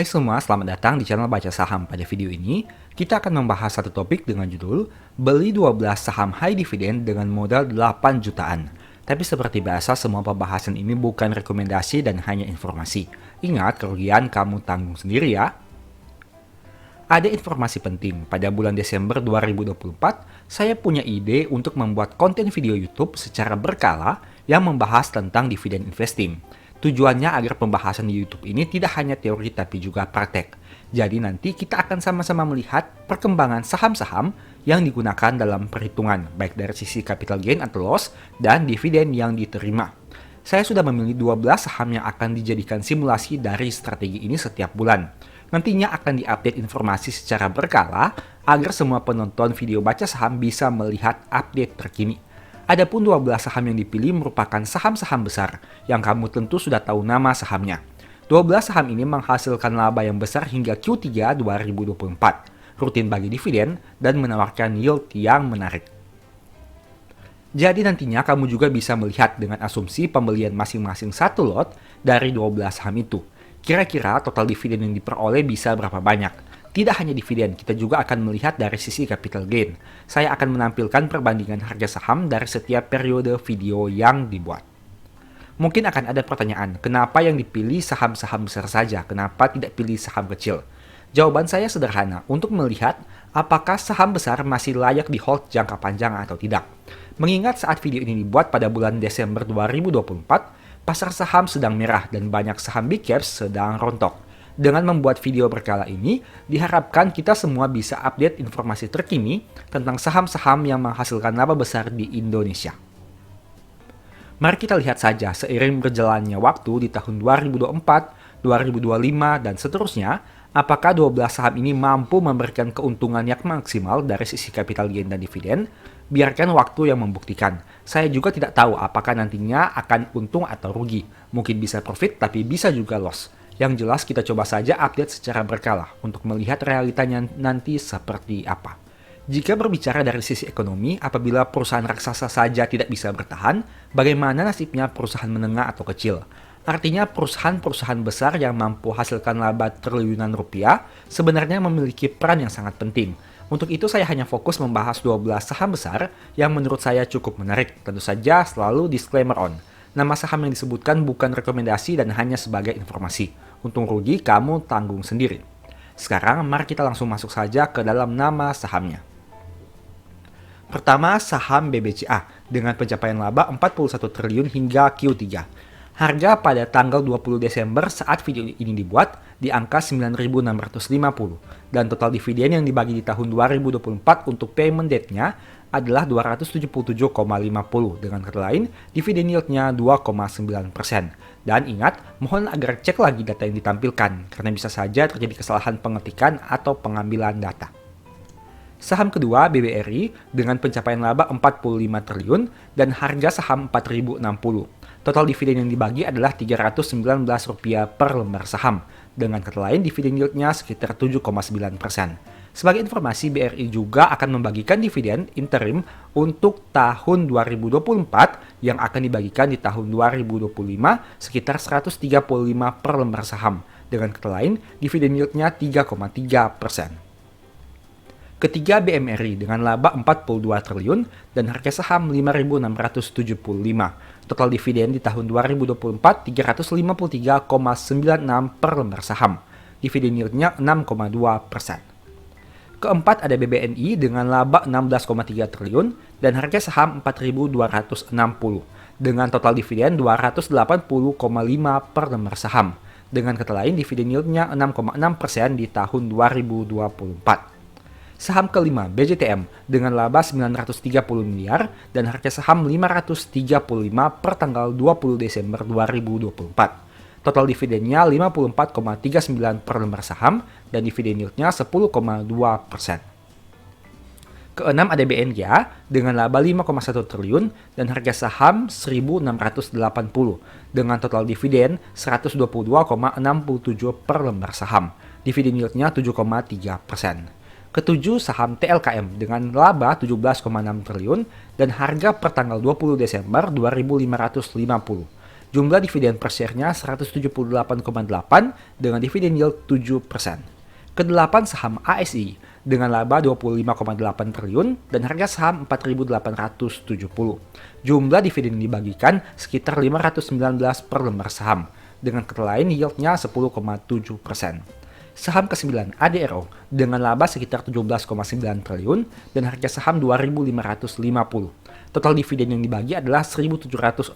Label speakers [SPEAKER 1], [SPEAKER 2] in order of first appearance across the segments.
[SPEAKER 1] Hai semua, selamat datang di channel Baca Saham. Pada video ini, kita akan membahas satu topik dengan judul Beli 12 saham high dividend dengan modal 8 jutaan. Tapi seperti biasa, semua pembahasan ini bukan rekomendasi dan hanya informasi. Ingat, kerugian kamu tanggung sendiri ya. Ada informasi penting, pada bulan Desember 2024, saya punya ide untuk membuat konten video YouTube secara berkala yang membahas tentang dividen investing. Tujuannya agar pembahasan di YouTube ini tidak hanya teori tapi juga praktek. Jadi nanti kita akan sama-sama melihat perkembangan saham-saham yang digunakan dalam perhitungan, baik dari sisi capital gain atau loss dan dividen yang diterima. Saya sudah memilih 12 saham yang akan dijadikan simulasi dari strategi ini setiap bulan. Nantinya akan diupdate informasi secara berkala agar semua penonton video baca saham bisa melihat update terkini. Adapun 12 saham yang dipilih merupakan saham-saham besar yang kamu tentu sudah tahu nama sahamnya. 12 saham ini menghasilkan laba yang besar hingga Q3 2024, rutin bagi dividen, dan menawarkan yield yang menarik. Jadi nantinya kamu juga bisa melihat dengan asumsi pembelian masing-masing satu lot dari 12 saham itu. Kira-kira total dividen yang diperoleh bisa berapa banyak? Tidak hanya dividen, kita juga akan melihat dari sisi capital gain. Saya akan menampilkan perbandingan harga saham dari setiap periode video yang dibuat. Mungkin akan ada pertanyaan, kenapa yang dipilih saham-saham besar saja? Kenapa tidak pilih saham kecil? Jawaban saya sederhana, untuk melihat apakah saham besar masih layak di hold jangka panjang atau tidak. Mengingat saat video ini dibuat pada bulan Desember 2024, pasar saham sedang merah dan banyak saham big caps sedang rontok. Dengan membuat video berkala ini, diharapkan kita semua bisa update informasi terkini tentang saham-saham yang menghasilkan laba besar di Indonesia. Mari kita lihat saja seiring berjalannya waktu di tahun 2024, 2025, dan seterusnya, apakah 12 saham ini mampu memberikan keuntungan yang maksimal dari sisi capital gain dan dividen. Biarkan waktu yang membuktikan. Saya juga tidak tahu apakah nantinya akan untung atau rugi. Mungkin bisa profit tapi bisa juga loss. Yang jelas kita coba saja update secara berkala untuk melihat realitanya nanti seperti apa. Jika berbicara dari sisi ekonomi, apabila perusahaan raksasa saja tidak bisa bertahan, bagaimana nasibnya perusahaan menengah atau kecil? Artinya perusahaan-perusahaan besar yang mampu hasilkan laba triliunan rupiah sebenarnya memiliki peran yang sangat penting. Untuk itu saya hanya fokus membahas 12 saham besar yang menurut saya cukup menarik. Tentu saja selalu disclaimer on. Nama saham yang disebutkan bukan rekomendasi dan hanya sebagai informasi. Untung rugi kamu tanggung sendiri. Sekarang mari kita langsung masuk saja ke dalam nama sahamnya. Pertama, saham BBCA dengan pencapaian laba 41 triliun hingga Q3. Harga pada tanggal 20 Desember saat video ini dibuat di angka 9.650 dan total dividen yang dibagi di tahun 2024 untuk payment date-nya adalah 277,50. Dengan kata lain, dividen yield-nya 2,9%. Dan ingat, mohon agar cek lagi data yang ditampilkan karena bisa saja terjadi kesalahan pengetikan atau pengambilan data. Saham kedua BBRI dengan pencapaian laba 45 triliun dan harga saham 4.060. Total dividen yang dibagi adalah Rp319 per lembar saham. Dengan kata lain, dividen yield-nya sekitar 7,9%. Sebagai informasi, BRI juga akan membagikan dividen interim untuk tahun 2024 yang akan dibagikan di tahun 2025 sekitar 135 per lembar saham. Dengan kata lain, dividen yield-nya 3,3%. Ketiga BMRI dengan laba 42 triliun dan harga saham 5.675. Total dividen di tahun 2024 353,96 per lembar saham. Dividen yield-nya 6,2%. Keempat ada BBNI dengan laba 16,3 triliun dan harga saham 4.260 dengan total dividen 280,5 per lembar saham. Dengan kata lain, dividen yield-nya 6,6% di tahun 2024. Saham kelima BJTM dengan laba 930 miliar dan harga saham 535 per tanggal 20 Desember 2024. Total dividennya 54,39 per lembar saham dan dividen yield-nya 10,2%. Keenam ada BNGA dengan laba 5,1 triliun dan harga saham 1.680 dengan total dividen 122,67 per lembar saham. Dividen yield-nya 7,3%. Ketujuh, saham TLKM dengan laba 17,6 triliun dan harga per tanggal 20 Desember 2.550. Jumlah dividen per share-nya 178,8 dengan dividen yield 7%. Kedelapan saham ASI dengan laba 25,8 triliun dan harga saham 4.870. Jumlah dividen yang dibagikan sekitar 519 per lembar saham, dengan kata lain yield-nya 10,7%. Saham ke-9 ADRO dengan laba sekitar 17,9 triliun dan harga saham 2.550. Total dividen yang dibagi adalah 1.767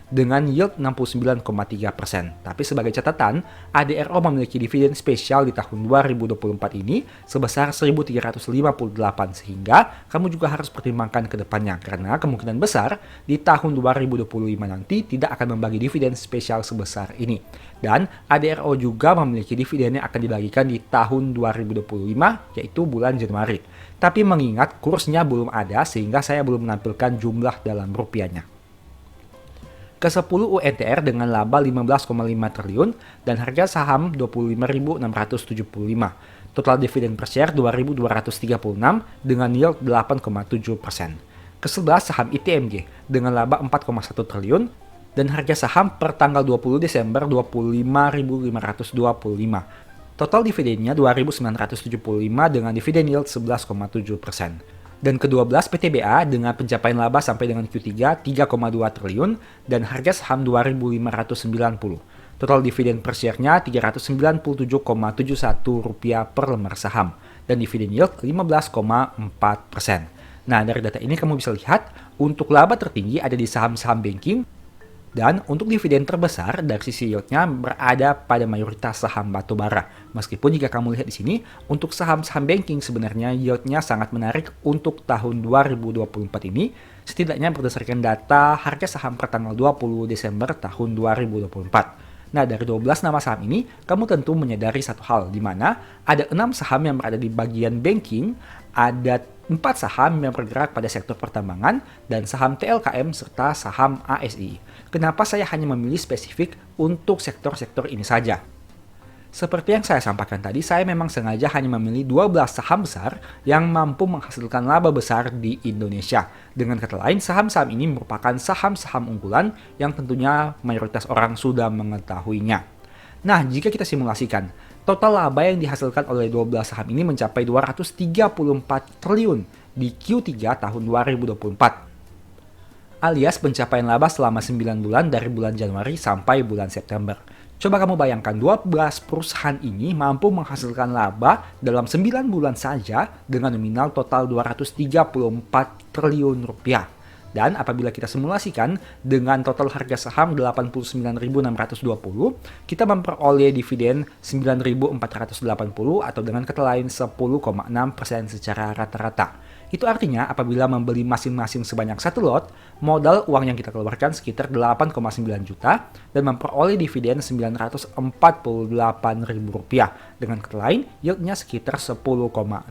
[SPEAKER 1] dengan yield 69,3%. Tapi sebagai catatan, ADRO memiliki dividen spesial di tahun 2024 ini sebesar 1.358 sehingga kamu juga harus pertimbangkan ke depannya karena kemungkinan besar di tahun 2025 nanti tidak akan membagi dividen spesial sebesar ini. Dan ADRO juga memiliki dividen yang akan dibagikan di tahun 2025 yaitu bulan Januari. Tapi mengingat kursnya belum ada sehingga saya belum menampilkan jumlah dalam rupiahnya. Ke-10 UNTR dengan laba 15,5 triliun dan harga saham 25.675. Total dividen per share 2.236 dengan yield 8,7%. Ke-11 saham ITMG dengan laba 4,1 triliun dan harga saham per tanggal 20 Desember 25.525. Total dividennya 2.975 dengan dividen yield 11,7%. Dan ke-12 PTBA dengan pencapaian laba sampai dengan Q3 3,2 triliun dan harga saham 2.590. Total dividen per share-nya Rp397,71 per lembar saham dan dividen yield 15,4%. Nah, dari data ini kamu bisa lihat untuk laba tertinggi ada di saham-saham banking. Dan untuk dividen terbesar dari sisi yield-nya berada pada mayoritas saham batubara. Meskipun jika kamu lihat di sini, untuk saham-saham banking sebenarnya yield-nya sangat menarik untuk tahun 2024 ini, setidaknya berdasarkan data harga saham per tanggal 20 Desember tahun 2024. Nah, dari 12 nama saham ini, kamu tentu menyadari satu hal, di mana ada 6 saham yang berada di bagian banking, ada 4 saham yang bergerak pada sektor pertambangan, dan saham TLKM serta saham ASI. Kenapa saya hanya memilih spesifik untuk sektor-sektor ini saja? Seperti yang saya sampaikan tadi, saya memang sengaja hanya memilih 12 saham besar yang mampu menghasilkan laba besar di Indonesia. Dengan kata lain, saham-saham ini merupakan saham-saham unggulan yang tentunya mayoritas orang sudah mengetahuinya. Nah, jika kita simulasikan, total laba yang dihasilkan oleh 12 saham ini mencapai 234 triliun di Q3 tahun 2024. Alias pencapaian laba selama 9 bulan dari bulan Januari sampai bulan September. Coba kamu bayangkan 12 perusahaan ini mampu menghasilkan laba dalam 9 bulan saja dengan nominal total 234 triliun rupiah. Dan apabila kita simulasikan dengan total harga saham 89.620, kita memperoleh dividen 9.480 atau dengan kata lain 10,6% secara rata-rata. Itu artinya apabila membeli masing-masing sebanyak satu lot, modal uang yang kita keluarkan sekitar 8,9 juta dan memperoleh dividen Rp948.000. Dengan kata lain, yieldnya sekitar 10,6%.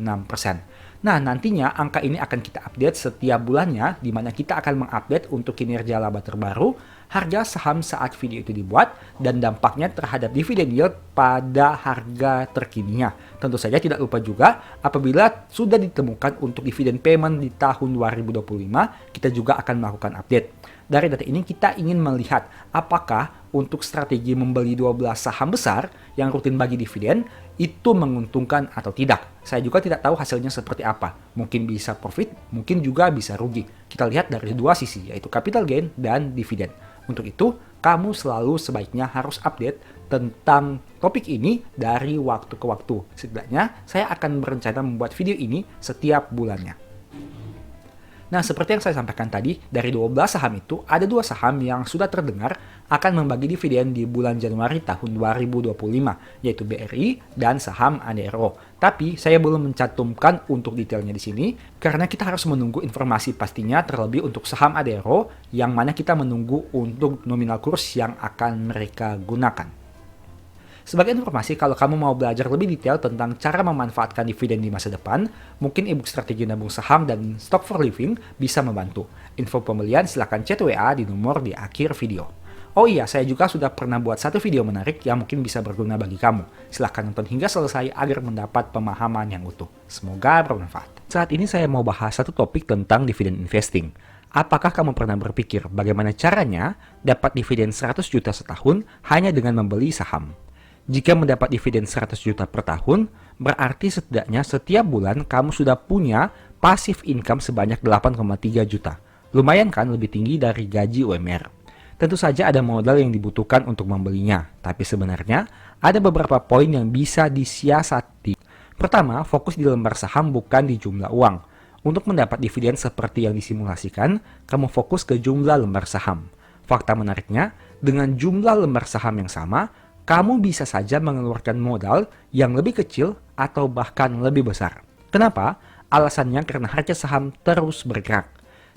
[SPEAKER 1] Nah, nantinya angka ini akan kita update setiap bulannya, di mana kita akan mengupdate untuk kinerja laba terbaru, harga saham saat video itu dibuat, dan dampaknya terhadap dividen yield pada harga terkininya. Tentu saja tidak lupa juga, apabila sudah ditemukan untuk dividen payment di tahun 2025, kita juga akan melakukan update. Dari data ini kita ingin melihat apakah untuk strategi membeli 12 saham besar yang rutin bagi dividen itu menguntungkan atau tidak. Saya juga tidak tahu hasilnya seperti apa. Mungkin bisa profit, mungkin juga bisa rugi. Kita lihat dari dua sisi, yaitu capital gain dan dividen. Untuk itu, kamu selalu sebaiknya harus update tentang topik ini dari waktu ke waktu. Setidaknya, saya akan berencana membuat video ini setiap bulannya. Nah, seperti yang saya sampaikan tadi, dari 12 saham itu, ada 2 saham yang sudah terdengar akan membagi dividen di bulan Januari tahun 2025, yaitu BRI dan saham ADRO. Tapi, saya belum mencantumkan untuk detailnya di sini, karena kita harus menunggu informasi pastinya terlebih untuk saham ADRO, yang mana kita menunggu untuk nominal kurs yang akan mereka gunakan. Sebagai informasi, kalau kamu mau belajar lebih detail tentang cara memanfaatkan dividen di masa depan, mungkin ebook strategi nabung saham dan stock for living bisa membantu. Info pembelian silakan chat WA di nomor di akhir video. Oh iya, saya juga sudah pernah buat satu video menarik yang mungkin bisa berguna bagi kamu. Silahkan nonton hingga selesai agar mendapat pemahaman yang utuh. Semoga bermanfaat. Saat ini saya mau bahas satu topik tentang dividen investing. Apakah kamu pernah berpikir bagaimana caranya dapat dividen 100 juta setahun hanya dengan membeli saham? Jika mendapat dividen 100 juta per tahun, berarti setidaknya setiap bulan kamu sudah punya passive income sebanyak 8,3 juta. Lumayan kan, lebih tinggi dari gaji UMR. Tentu saja ada modal yang dibutuhkan untuk membelinya, tapi sebenarnya ada beberapa poin yang bisa disiasati. Pertama, fokus di lembar saham bukan di jumlah uang. Untuk mendapat dividen seperti yang disimulasikan, kamu fokus ke jumlah lembar saham. Fakta menariknya, dengan jumlah lembar saham yang sama, kamu bisa saja mengeluarkan modal yang lebih kecil atau bahkan lebih besar. Kenapa? Alasannya karena harga saham terus bergerak.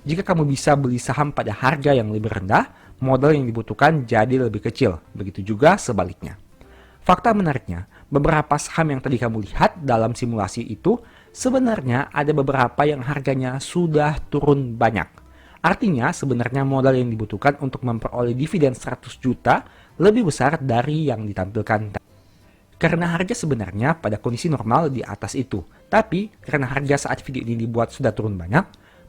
[SPEAKER 1] Jika kamu bisa beli saham pada harga yang lebih rendah, modal yang dibutuhkan jadi lebih kecil. Begitu juga sebaliknya. Fakta menariknya, beberapa saham yang tadi kamu lihat dalam simulasi itu sebenarnya ada beberapa yang harganya sudah turun banyak. Artinya sebenarnya modal yang dibutuhkan untuk memperoleh dividen 100 juta lebih besar dari yang ditampilkan. Karena harga sebenarnya pada kondisi normal di atas itu. Tapi karena harga saat video ini dibuat sudah turun banyak,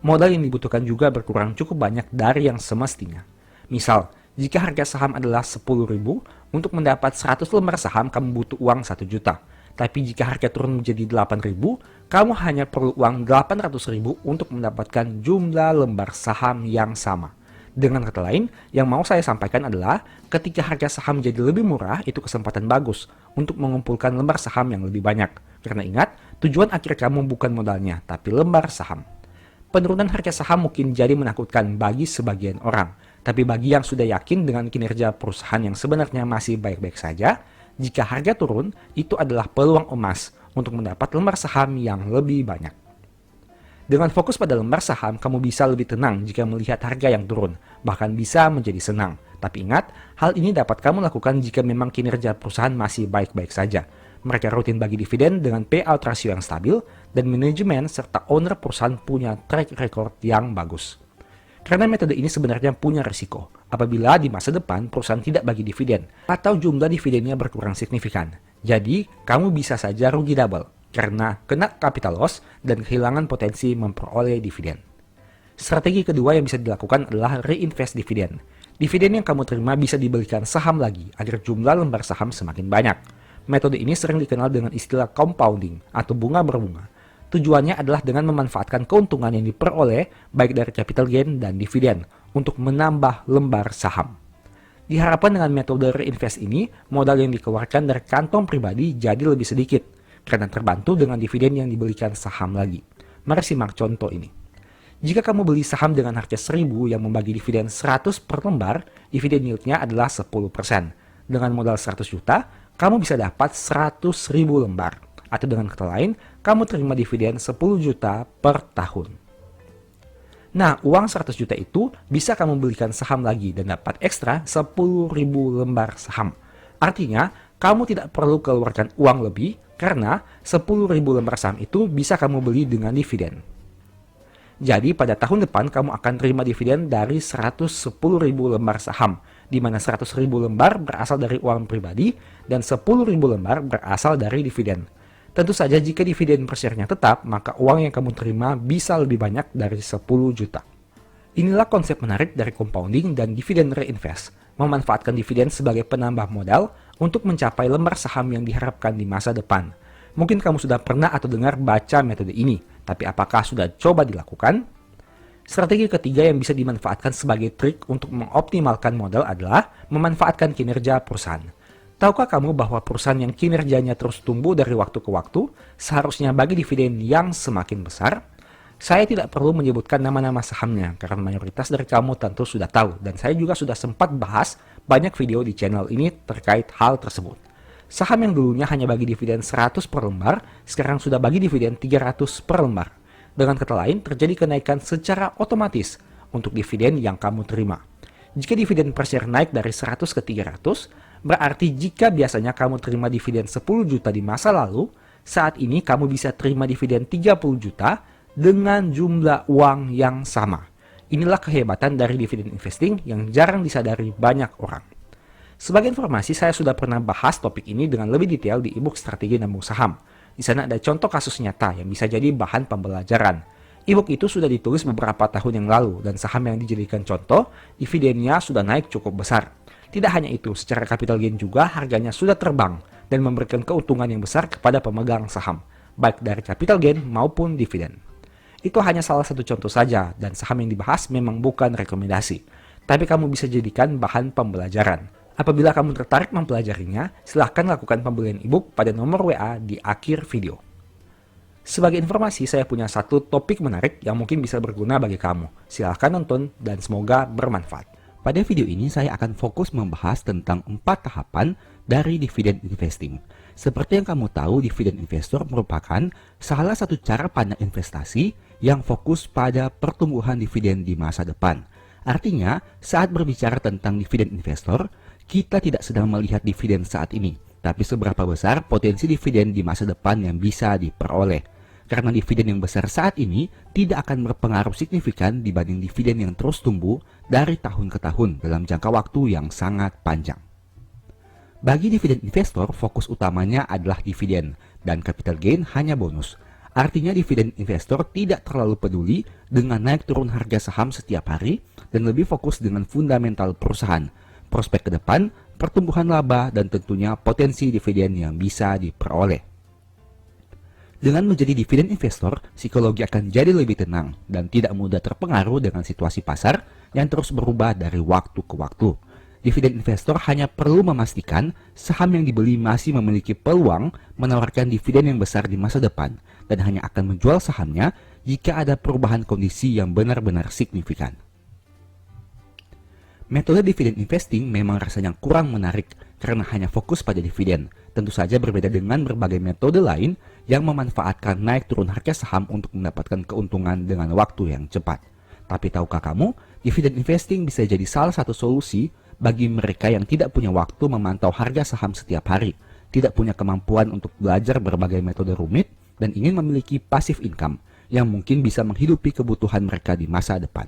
[SPEAKER 1] modal yang dibutuhkan juga berkurang cukup banyak dari yang semestinya. Misal, jika harga saham adalah 10.000, untuk mendapat 100 lembar saham kamu butuh uang 1 juta. Tapi jika harga turun menjadi 8.000, kamu hanya perlu uang 800.000 untuk mendapatkan jumlah lembar saham yang sama. Dengan kata lain, yang mau saya sampaikan adalah ketika harga saham jadi lebih murah, itu kesempatan bagus untuk mengumpulkan lembar saham yang lebih banyak. Karena ingat, tujuan akhir kamu bukan modalnya, tapi lembar saham. Penurunan harga saham mungkin jadi menakutkan bagi sebagian orang. Tapi bagi yang sudah yakin dengan kinerja perusahaan yang sebenarnya masih baik-baik saja, jika harga turun, itu adalah peluang emas untuk mendapat lembar saham yang lebih banyak. Dengan fokus pada lembar saham, kamu bisa lebih tenang jika melihat harga yang turun, bahkan bisa menjadi senang. Tapi ingat, hal ini dapat kamu lakukan jika memang kinerja perusahaan masih baik-baik saja. Mereka rutin bagi dividen dengan payout ratio yang stabil, dan manajemen serta owner perusahaan punya track record yang bagus. Karena metode ini sebenarnya punya risiko apabila di masa depan perusahaan tidak bagi dividen atau jumlah dividennya berkurang signifikan. Jadi, kamu bisa saja rugi double karena kena capital loss dan kehilangan potensi memperoleh dividen. Strategi kedua yang bisa dilakukan adalah reinvest dividen. Dividen yang kamu terima bisa dibelikan saham lagi agar jumlah lembar saham semakin banyak. Metode ini sering dikenal dengan istilah compounding atau bunga berbunga. Tujuannya adalah dengan memanfaatkan keuntungan yang diperoleh baik dari capital gain dan dividen untuk menambah lembar saham. Diharapkan dengan metode reinvest ini, modal yang dikeluarkan dari kantong pribadi jadi lebih sedikit karena terbantu dengan dividen yang dibelikan saham lagi. Mari simak contoh ini. Jika kamu beli saham dengan harga 1.000 yang membagi dividen 100 per lembar, dividen yieldnya adalah 10%. Dengan modal 100 juta, kamu bisa dapat 100.000 lembar. Atau dengan kata lain, kamu terima dividen 10 juta per tahun. Nah, uang 100 juta itu bisa kamu belikan saham lagi dan dapat ekstra 10.000 lembar saham. Artinya, kamu tidak perlu keluarkan uang lebih karena 10.000 lembar saham itu bisa kamu beli dengan dividen. Jadi, pada tahun depan kamu akan terima dividen dari 110.000 lembar saham, di mana 100.000 lembar berasal dari uang pribadi dan 10.000 lembar berasal dari dividen. Tentu saja jika dividen per share-nya tetap, maka uang yang kamu terima bisa lebih banyak dari 10 juta. Inilah konsep menarik dari compounding dan dividen reinvest, memanfaatkan dividen sebagai penambah modal untuk mencapai lembar saham yang diharapkan di masa depan. Mungkin kamu sudah pernah atau dengar baca metode ini, tapi apakah sudah coba dilakukan? Strategi ketiga yang bisa dimanfaatkan sebagai trik untuk mengoptimalkan modal adalah memanfaatkan kinerja perusahaan. Tahukah kamu bahwa perusahaan yang kinerjanya terus tumbuh dari waktu ke waktu seharusnya bagi dividen yang semakin besar? Saya tidak perlu menyebutkan nama-nama sahamnya karena mayoritas dari kamu tentu sudah tahu dan saya juga sudah sempat bahas banyak video di channel ini terkait hal tersebut. Saham yang dulunya hanya bagi dividen 100 per lembar, sekarang sudah bagi dividen 300 per lembar. Dengan kata lain, terjadi kenaikan secara otomatis untuk dividen yang kamu terima. Jika dividen per share naik dari 100 ke 300, berarti jika biasanya kamu terima dividen 10 juta di masa lalu, saat ini kamu bisa terima dividen 30 juta dengan jumlah uang yang sama. Inilah kehebatan dari dividen investing yang jarang disadari banyak orang. Sebagai informasi, saya sudah pernah bahas topik ini dengan lebih detail di ebook Strategi Nabung Saham. Di sana ada contoh kasus nyata yang bisa jadi bahan pembelajaran. E-book itu sudah ditulis beberapa tahun yang lalu dan saham yang dijadikan contoh, dividennya sudah naik cukup besar. Tidak hanya itu, secara capital gain juga harganya sudah terbang dan memberikan keuntungan yang besar kepada pemegang saham, baik dari capital gain maupun dividen. Itu hanya salah satu contoh saja dan saham yang dibahas memang bukan rekomendasi, tapi kamu bisa jadikan bahan pembelajaran. Apabila kamu tertarik mempelajarinya, silahkan lakukan pembelian e-book pada nomor WA di akhir video. Sebagai informasi, saya punya satu topik menarik yang mungkin bisa berguna bagi kamu. Silahkan nonton dan semoga bermanfaat. Pada video ini saya akan fokus membahas tentang 4 tahapan dari dividen investing. Seperti yang kamu tahu, dividen investor merupakan salah satu cara pandang investasi yang fokus pada pertumbuhan dividen di masa depan. Artinya, saat berbicara tentang dividen investor, kita tidak sedang melihat dividen saat ini, tapi seberapa besar potensi dividen di masa depan yang bisa diperoleh. Karena dividen yang besar saat ini tidak akan berpengaruh signifikan dibanding dividen yang terus tumbuh dari tahun ke tahun dalam jangka waktu yang sangat panjang. Bagi dividen investor, fokus utamanya adalah dividen dan capital gain hanya bonus. Artinya dividen investor tidak terlalu peduli dengan naik turun harga saham setiap hari dan lebih fokus dengan fundamental perusahaan, prospek ke depan, pertumbuhan laba, dan tentunya potensi dividen yang bisa diperoleh. Dengan menjadi dividen investor, psikologi akan jadi lebih tenang dan tidak mudah terpengaruh dengan situasi pasar yang terus berubah dari waktu ke waktu. Dividen investor hanya perlu memastikan saham yang dibeli masih memiliki peluang menawarkan dividen yang besar di masa depan dan hanya akan menjual sahamnya jika ada perubahan kondisi yang benar-benar signifikan. Metode dividen investing memang rasanya kurang menarik karena hanya fokus pada dividen. Tentu saja berbeda dengan berbagai metode lain yang memanfaatkan naik turun harga saham untuk mendapatkan keuntungan dengan waktu yang cepat. Tapi tahukah kamu, dividen investing bisa jadi salah satu solusi bagi mereka yang tidak punya waktu memantau harga saham setiap hari, tidak punya kemampuan untuk belajar berbagai metode rumit, dan ingin memiliki passive income yang mungkin bisa menghidupi kebutuhan mereka di masa depan.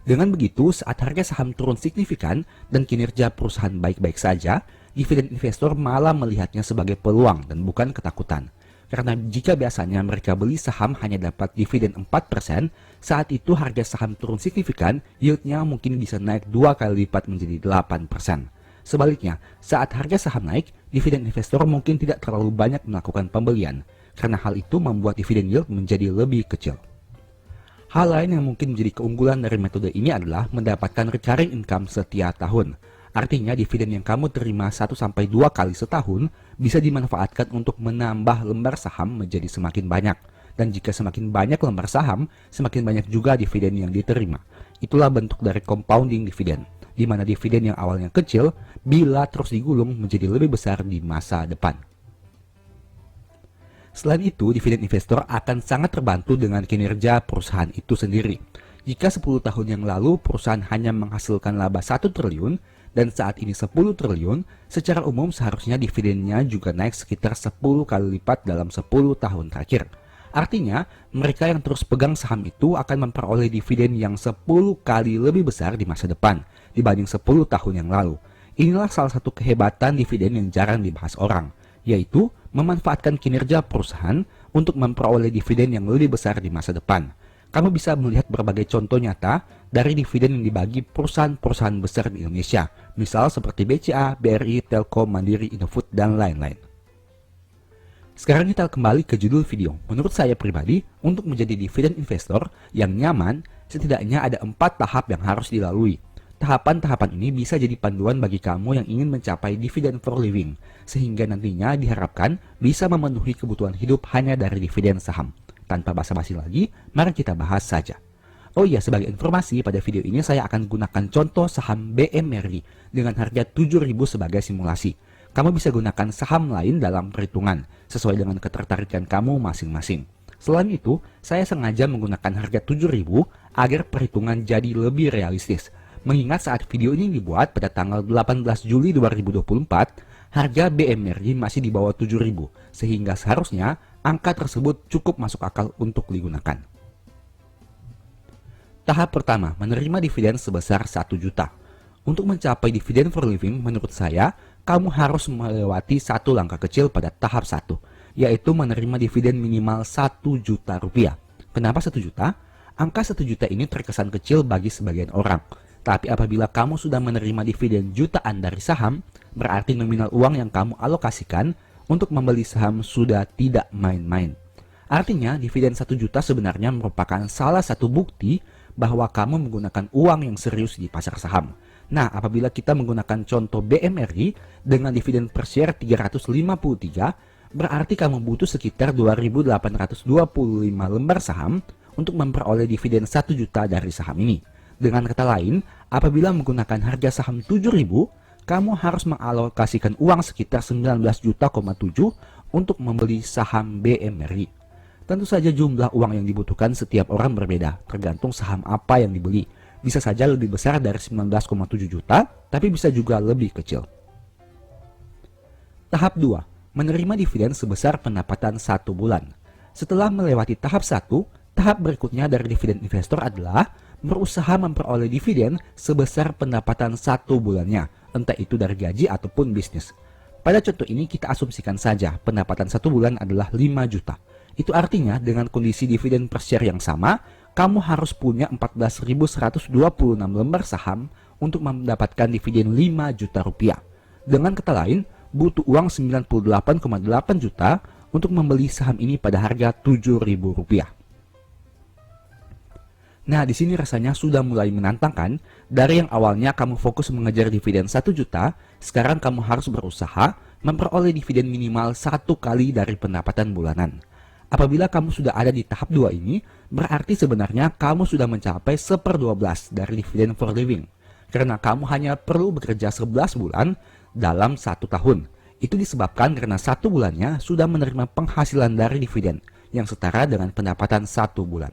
[SPEAKER 1] Dengan begitu, saat harga saham turun signifikan dan kinerja perusahaan baik-baik saja, dividen investor malah melihatnya sebagai peluang dan bukan ketakutan. Karena jika biasanya mereka beli saham hanya dapat dividen 4%, saat itu harga saham turun signifikan, yieldnya mungkin bisa naik 2 kali lipat menjadi 8%. Sebaliknya, saat harga saham naik, dividen investor mungkin tidak terlalu banyak melakukan pembelian, karena hal itu membuat dividen yield menjadi lebih kecil. Hal lain yang mungkin menjadi keunggulan dari metode ini adalah mendapatkan recurring income setiap tahun. Artinya dividen yang kamu terima 1-2 kali setahun bisa dimanfaatkan untuk menambah lembar saham menjadi semakin banyak. Dan jika semakin banyak lembar saham, semakin banyak juga dividen yang diterima. Itulah bentuk dari compounding dividen, di mana dividen yang awalnya kecil bila terus digulung menjadi lebih besar di masa depan. Selain itu, dividen investor akan sangat terbantu dengan kinerja perusahaan itu sendiri. Jika 10 tahun yang lalu perusahaan hanya menghasilkan laba 1 triliun dan saat ini 10 triliun, secara umum seharusnya dividennya juga naik sekitar 10 kali lipat dalam 10 tahun terakhir. Artinya, mereka yang terus pegang saham itu akan memperoleh dividen yang 10 kali lebih besar di masa depan dibanding 10 tahun yang lalu. Inilah salah satu kehebatan dividen yang jarang dibahas orang, yaitu memanfaatkan kinerja perusahaan untuk memperoleh dividen yang lebih besar di masa depan. Kamu bisa melihat berbagai contoh nyata dari dividen yang dibagi perusahaan-perusahaan besar di Indonesia, misal seperti BCA, BRI, Telkom, Mandiri, Indofood, dan lain-lain. Sekarang kita kembali ke judul video. Menurut saya pribadi, untuk menjadi dividen investor yang nyaman, setidaknya ada 4 tahap yang harus dilalui. Tahapan-tahapan ini bisa jadi panduan bagi kamu yang ingin mencapai dividen for living, sehingga nantinya diharapkan bisa memenuhi kebutuhan hidup hanya dari dividen saham. Tanpa basa-basi lagi, mari kita bahas saja. Oh iya, sebagai informasi, pada video ini saya akan gunakan contoh saham BMRI dengan harga 7.000 sebagai simulasi. Kamu bisa gunakan saham lain dalam perhitungan, sesuai dengan ketertarikan kamu masing-masing. Selain itu, saya sengaja menggunakan harga 7.000 agar perhitungan jadi lebih realistis. Mengingat saat video ini dibuat pada tanggal 18 Juli 2024, harga BMRI masih di bawah 7.000, sehingga seharusnya angka tersebut cukup masuk akal untuk digunakan. Tahap pertama, menerima dividen sebesar 1 juta. Untuk mencapai dividen for living, menurut saya, kamu harus melewati satu langkah kecil pada tahap 1, yaitu menerima dividen minimal 1 juta rupiah. Kenapa 1 juta? Angka 1 juta ini terkesan kecil bagi sebagian orang. Tapi apabila kamu sudah menerima dividen jutaan dari saham, berarti nominal uang yang kamu alokasikan untuk membeli saham sudah tidak main-main. Artinya, dividen 1 juta sebenarnya merupakan salah satu bukti bahwa kamu menggunakan uang yang serius di pasar saham. Nah, apabila kita menggunakan contoh BMRI dengan dividen per share 353, berarti kamu butuh sekitar 2.825 lembar saham untuk memperoleh dividen 1 juta dari saham ini. Dengan kata lain, apabila menggunakan harga saham 7.000, kamu harus mengalokasikan uang sekitar 19,7 juta untuk membeli saham BMRI. Tentu saja jumlah uang yang dibutuhkan setiap orang berbeda, tergantung saham apa yang dibeli. Bisa saja lebih besar dari 19,7 juta, tapi bisa juga lebih kecil. Tahap 2. Menerima dividen sebesar pendapatan 1 bulan. Setelah melewati tahap 1, tahap berikutnya dari dividen investor adalah berusaha memperoleh dividen sebesar pendapatan 1 bulannya, entah itu dari gaji ataupun bisnis. Pada contoh ini kita asumsikan saja pendapatan 1 bulan adalah 5 juta. Itu artinya dengan kondisi dividen per share yang sama, kamu harus punya 14.126 lembar saham untuk mendapatkan dividen 5 juta rupiah. Dengan kata lain, butuh uang 98,8 juta untuk membeli saham ini pada harga 7.000 rupiah. Nah, di sini rasanya sudah mulai menantangkan. Dari yang awalnya kamu fokus mengejar dividen 1 juta, sekarang kamu harus berusaha memperoleh dividen minimal 1 kali dari pendapatan bulanan. Apabila kamu sudah ada di tahap 2 ini, berarti sebenarnya kamu sudah mencapai 1/12 dari dividen for living. Karena kamu hanya perlu bekerja 11 bulan dalam 1 tahun. Itu disebabkan karena 1 bulannya sudah menerima penghasilan dari dividen yang setara dengan pendapatan 1 bulan.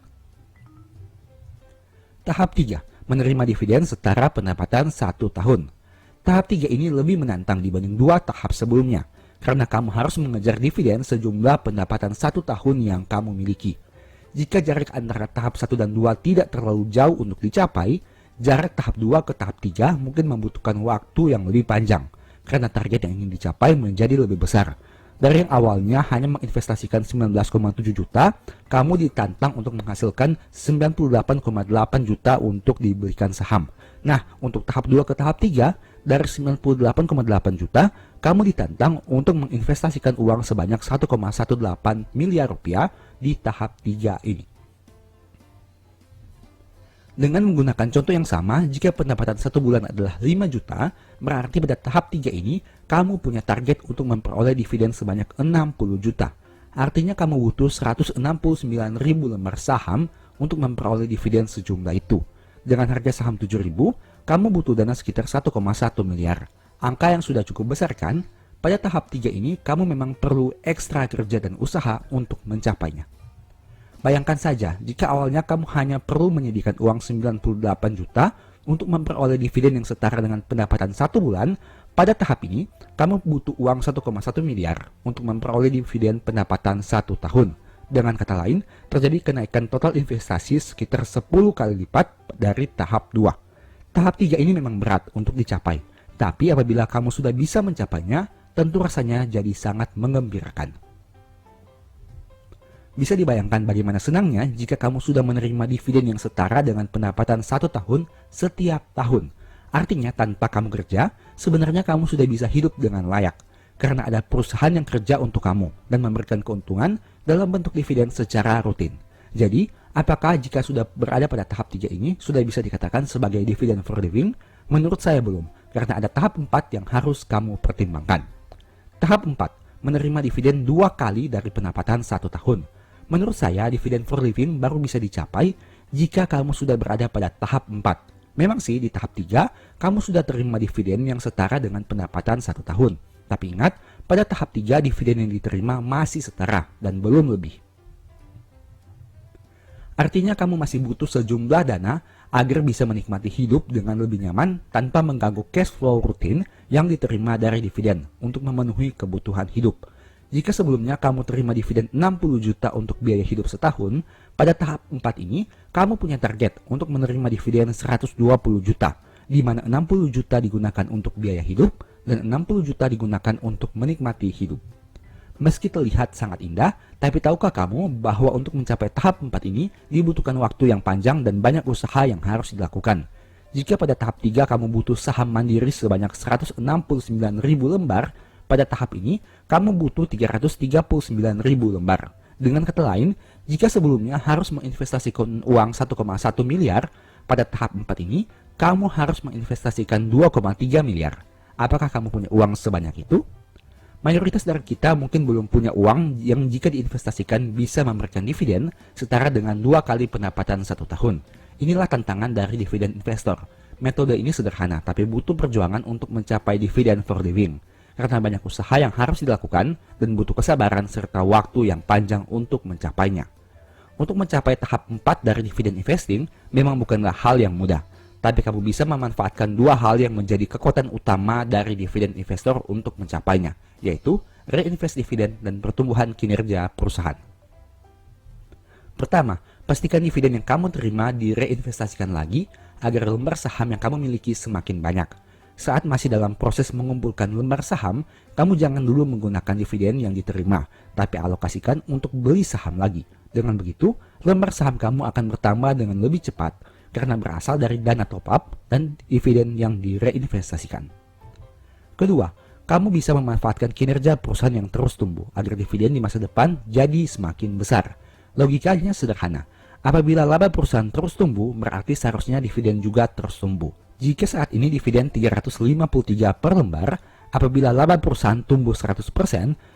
[SPEAKER 1] Tahap 3. Menerima dividen setara pendapatan 1 tahun. Tahap 3 ini lebih menantang dibanding 2 tahap sebelumnya, karena kamu harus mengejar dividen sejumlah pendapatan 1 tahun yang kamu miliki. Jika jarak antara tahap 1 dan 2 tidak terlalu jauh untuk dicapai, jarak tahap 2 ke tahap 3 mungkin membutuhkan waktu yang lebih panjang, karena target yang ingin dicapai menjadi lebih besar. Dari yang awalnya hanya menginvestasikan 19,7 juta, kamu ditantang untuk menghasilkan 98,8 juta untuk dibelikan saham. Nah, untuk tahap 2 ke tahap 3, dari 98,8 juta, kamu ditantang untuk menginvestasikan uang sebanyak 1,18 miliar rupiah di tahap 3 ini. Dengan menggunakan contoh yang sama, jika pendapatan 1 bulan adalah 5 juta, berarti pada tahap 3 ini, kamu punya target untuk memperoleh dividen sebanyak 60 juta. Artinya kamu butuh 169.000 lembar saham untuk memperoleh dividen sejumlah itu. Dengan harga saham 7.000, kamu butuh dana sekitar 1,1 miliar. Angka yang sudah cukup besar kan? Pada tahap 3 ini, kamu memang perlu ekstra kerja dan usaha untuk mencapainya. Bayangkan saja, jika awalnya kamu hanya perlu menyediakan uang 98 juta untuk memperoleh dividen yang setara dengan pendapatan 1 bulan, pada tahap ini, kamu butuh uang 1,1 miliar untuk memperoleh dividen pendapatan 1 tahun. Dengan kata lain, terjadi kenaikan total investasi sekitar 10 kali lipat dari tahap 2. Tahap 3 ini memang berat untuk dicapai, tapi apabila kamu sudah bisa mencapainya, tentu rasanya jadi sangat menggembirakan. Bisa dibayangkan bagaimana senangnya jika kamu sudah menerima dividen yang setara dengan pendapatan 1 tahun setiap tahun. Artinya tanpa kamu kerja, sebenarnya kamu sudah bisa hidup dengan layak. Karena ada perusahaan yang kerja untuk kamu dan memberikan keuntungan dalam bentuk dividen secara rutin. Jadi, apakah jika sudah berada pada tahap 3 ini sudah bisa dikatakan sebagai dividen for living? Menurut saya belum, karena ada tahap 4 yang harus kamu pertimbangkan. Tahap 4, menerima dividen 2 kali dari pendapatan 1 tahun. Menurut saya, dividen for living baru bisa dicapai jika kamu sudah berada pada tahap 4. Memang sih di tahap 3, kamu sudah terima dividen yang setara dengan pendapatan 1 tahun. Tapi ingat, pada tahap 3 dividen yang diterima masih setara dan belum lebih. Artinya kamu masih butuh sejumlah dana agar bisa menikmati hidup dengan lebih nyaman tanpa mengganggu cash flow rutin yang diterima dari dividen untuk memenuhi kebutuhan hidup. Jika sebelumnya kamu terima dividen 60 juta untuk biaya hidup setahun, pada tahap 4 ini, kamu punya target untuk menerima dividen 120 juta, di mana 60 juta digunakan untuk biaya hidup dan 60 juta digunakan untuk menikmati hidup. Meski terlihat sangat indah, tapi tahukah kamu bahwa untuk mencapai tahap 4 ini dibutuhkan waktu yang panjang dan banyak usaha yang harus dilakukan. Jika pada tahap 3 kamu butuh saham mandiri sebanyak 169.000 lembar, pada tahap ini kamu butuh 339.000 lembar. Dengan kata lain, jika sebelumnya harus menginvestasikan uang 1,1 miliar, pada tahap 4 ini kamu harus menginvestasikan 2,3 miliar. Apakah kamu punya uang sebanyak itu? Mayoritas dari kita mungkin belum punya uang yang jika diinvestasikan bisa memberikan dividen setara dengan 2 kali pendapatan 1 tahun. Inilah tantangan dari dividen investor. Metode ini sederhana, tapi butuh perjuangan untuk mencapai dividen for living. Karena banyak usaha yang harus dilakukan dan butuh kesabaran serta waktu yang panjang untuk mencapainya. Untuk mencapai tahap 4 dari dividen investing memang bukanlah hal yang mudah. Tapi kamu bisa memanfaatkan 2 hal yang menjadi kekuatan utama dari dividen investor untuk mencapainya, yaitu reinvest dividen dan pertumbuhan kinerja perusahaan. Pertama, pastikan dividen yang kamu terima direinvestasikan lagi agar lembar saham yang kamu miliki semakin banyak. Saat masih dalam proses mengumpulkan lembar saham, kamu jangan dulu menggunakan dividen yang diterima, tapi alokasikan untuk beli saham lagi. Dengan begitu, lembar saham kamu akan bertambah dengan lebih cepat, karena berasal dari dana top up dan dividen yang direinvestasikan. Kedua, kamu bisa memanfaatkan kinerja perusahaan yang terus tumbuh agar dividen di masa depan jadi semakin besar. Logikanya sederhana. Apabila laba perusahaan terus tumbuh, berarti seharusnya dividen juga terus tumbuh. Jika saat ini dividen 353 per lembar, apabila laba perusahaan tumbuh 100%,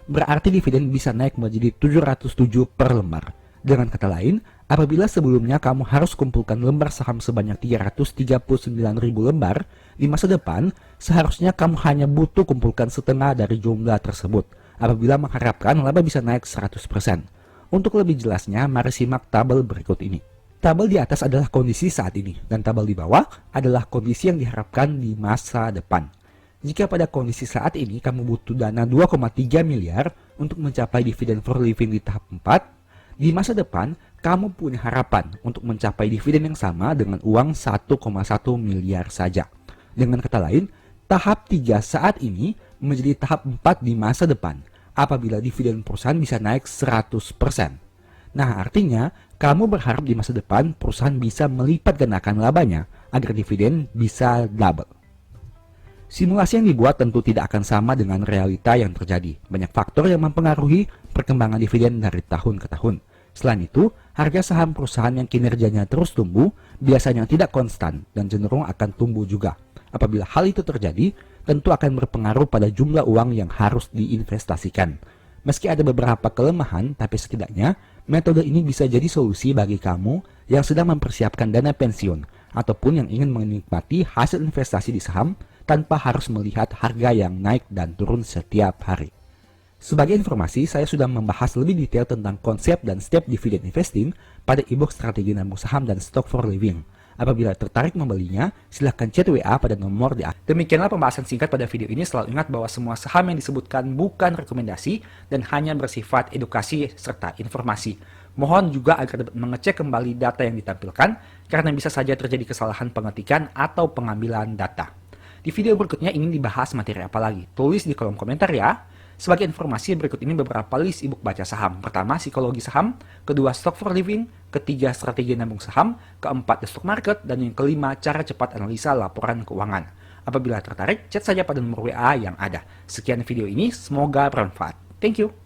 [SPEAKER 1] berarti dividen bisa naik menjadi 707 per lembar. Dengan kata lain, apabila sebelumnya kamu harus kumpulkan lembar saham sebanyak 339.000 lembar, di masa depan seharusnya kamu hanya butuh kumpulkan setengah dari jumlah tersebut, apabila mengharapkan laba bisa naik 100%. Untuk lebih jelasnya, mari simak tabel berikut ini. Tabel di atas adalah kondisi saat ini, dan tabel di bawah adalah kondisi yang diharapkan di masa depan. Jika pada kondisi saat ini kamu butuh dana 2,3 miliar untuk mencapai dividen for living di tahap 4, di masa depan, kamu punya harapan untuk mencapai dividen yang sama dengan uang 1,1 miliar saja. Dengan kata lain, tahap 3 saat ini menjadi tahap 4 di masa depan, apabila dividen perusahaan bisa naik 100%. Nah, artinya, kamu berharap di masa depan perusahaan bisa melipat gandakan labanya agar dividen bisa double. Simulasi yang dibuat tentu tidak akan sama dengan realita yang terjadi. Banyak faktor yang mempengaruhi perkembangan dividen dari tahun ke tahun. Selain itu, harga saham perusahaan yang kinerjanya terus tumbuh biasanya tidak konstan dan cenderung akan tumbuh juga. Apabila hal itu terjadi, tentu akan berpengaruh pada jumlah uang yang harus diinvestasikan. Meski ada beberapa kelemahan, tapi setidaknya metode ini bisa jadi solusi bagi kamu yang sedang mempersiapkan dana pensiun ataupun yang ingin menikmati hasil investasi di saham tanpa harus melihat harga yang naik dan turun setiap hari. Sebagai informasi, saya sudah membahas lebih detail tentang konsep dan step dividen investing pada e-book Strategi Nabung Saham dan Stock for Living. Apabila tertarik membelinya, silahkan chat WA pada nomor di atas. Demikianlah pembahasan singkat pada video ini. Selalu ingat bahwa semua saham yang disebutkan bukan rekomendasi dan hanya bersifat edukasi serta informasi. Mohon juga agar dapat mengecek kembali data yang ditampilkan, karena bisa saja terjadi kesalahan pengetikan atau pengambilan data. Di video berikutnya ingin dibahas materi apa lagi? Tulis di kolom komentar ya. Sebagai informasi, berikut ini beberapa list e-book baca saham. Pertama, psikologi saham. Kedua, stock for living. Ketiga, strategi nabung saham. Keempat, the stock market. Dan yang kelima, cara cepat analisa laporan keuangan. Apabila tertarik, chat saja pada nomor WA yang ada. Sekian video ini, semoga bermanfaat. Thank you.